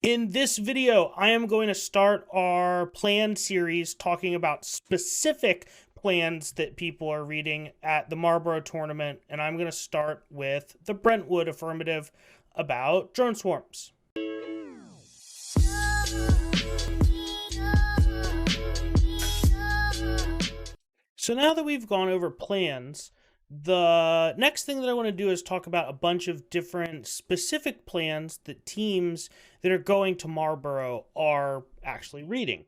In this video, I am going to start our plan series talking about specific plans that people are reading at the Marlborough Tournament, and I'm going to start with the Brentwood Affirmative about drone swarms. So now that we've gone over plans, the next thing that I want to do is talk about a bunch of different specific plans that teams that are going to Marlborough are actually reading.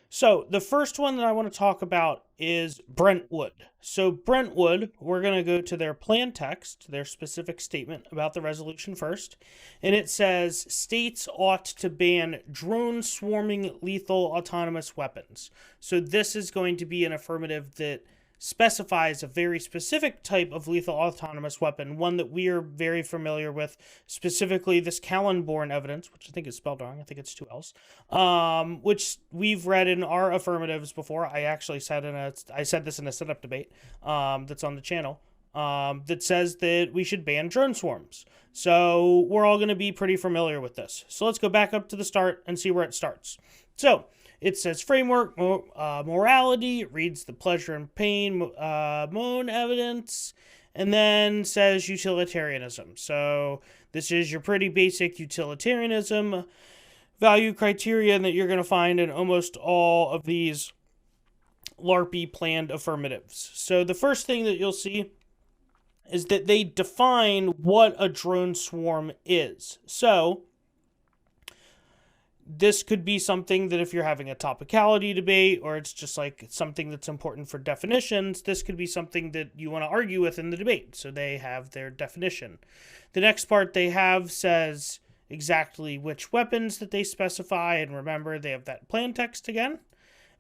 So the first one that I want to talk about is Brentwood. So Brentwood, we're going to go to their plan text, their specific statement about the resolution first, and it says states ought to ban drone swarming lethal autonomous weapons. So this is going to be an affirmative that specifies a very specific type of lethal autonomous weapon, one that we are very familiar with, specifically this Callan-born evidence, which I think is spelled wrong. I think it's two L's, which we've read in our affirmatives before. I actually said this in a setup debate that's on the channel that says that we should ban drone swarms. So we're all going to be pretty familiar with this. So let's go back up to the start and see where it starts. So it says framework, morality, it reads the pleasure and pain, Moan evidence, and then says utilitarianism. So this is your pretty basic utilitarianism value criterion that you're going to find in almost all of these LARPy planned affirmatives. So the first thing that you'll see is that they define what a drone swarm is. So this could be something that if you're having a topicality debate or it's just like something that's important for definitions, this could be something that you want to argue with in the debate. So they have their definition. The next part they have says exactly which weapons that they specify. And remember, they have that plan text again.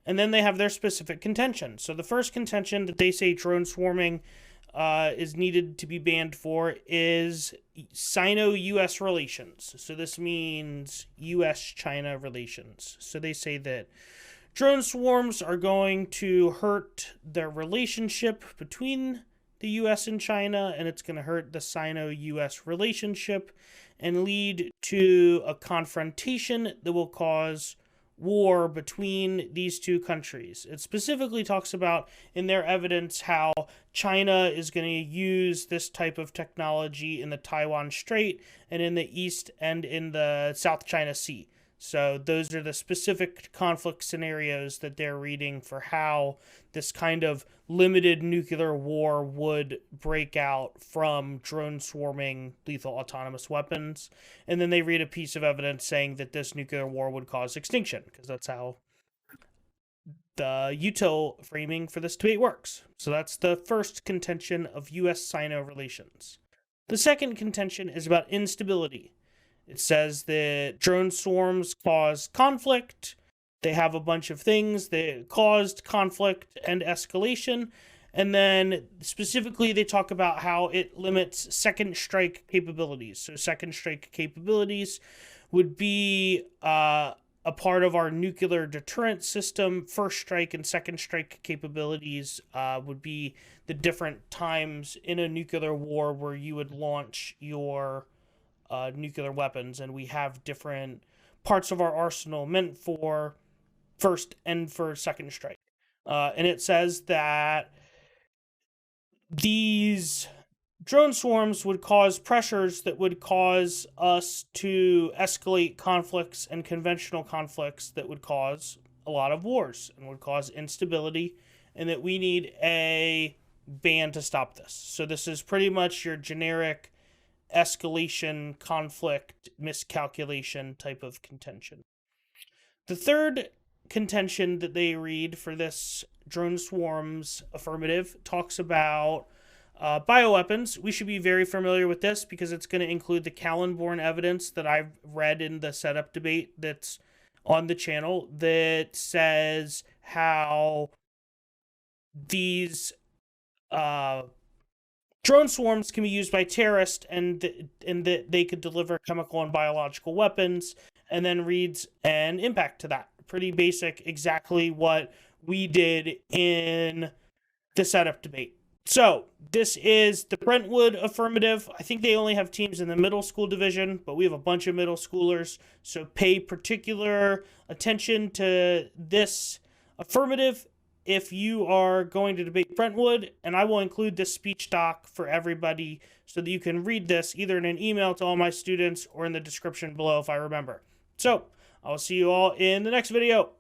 And then they have their specific contention. So the first contention that they say drone swarming is needed to be banned for is Sino-U.S. relations. So this means U.S.-China relations. So they say that drone swarms are going to hurt the relationship between the U.S. and China, and it's going to hurt the Sino-U.S. relationship and lead to a confrontation that will cause war between these two countries. It specifically talks about in their evidence how China is going to use this type of technology in the Taiwan Strait and in the East and in the South China Sea. So those are the specific conflict scenarios that they're reading for how this kind of limited nuclear war would break out from drone swarming lethal autonomous weapons. And then they read a piece of evidence saying that this nuclear war would cause extinction, because that's how the util framing for this debate works. So that's the first contention of U.S.-Sino relations. The second contention is about instability. It says that drone swarms cause conflict. They have a bunch of things that caused conflict and escalation. And then specifically, they talk about how it limits second strike capabilities. So second strike capabilities would be a part of our nuclear deterrent system. First strike and second strike capabilities would be the different times in a nuclear war where you would launch your nuclear weapons, and we have different parts of our arsenal meant for first and for second strike. And it says that these drone swarms would cause pressures that would cause us to escalate conflicts and conventional conflicts that would cause a lot of wars and would cause instability, and that we need a ban to stop this. So this is pretty much your generic escalation, conflict, miscalculation type of contention. The third contention that they read for this drone swarms affirmative talks about bioweapons. We should be very familiar with this because it's going to include the Callan-born evidence that I've read in the setup debate that's on the channel that says how these drone swarms can be used by terrorists and that they could deliver chemical and biological weapons, and then reads an impact to that. Pretty basic, exactly what we did in the setup debate. So this is the Brentwood Affirmative. I think they only have teams in the middle school division, but we have a bunch of middle schoolers. So pay particular attention to this affirmative if you are going to debate Brentwood, and I will include this speech doc for everybody so that you can read this either in an email to all my students or in the description below if I remember. So I'll see you all in the next video.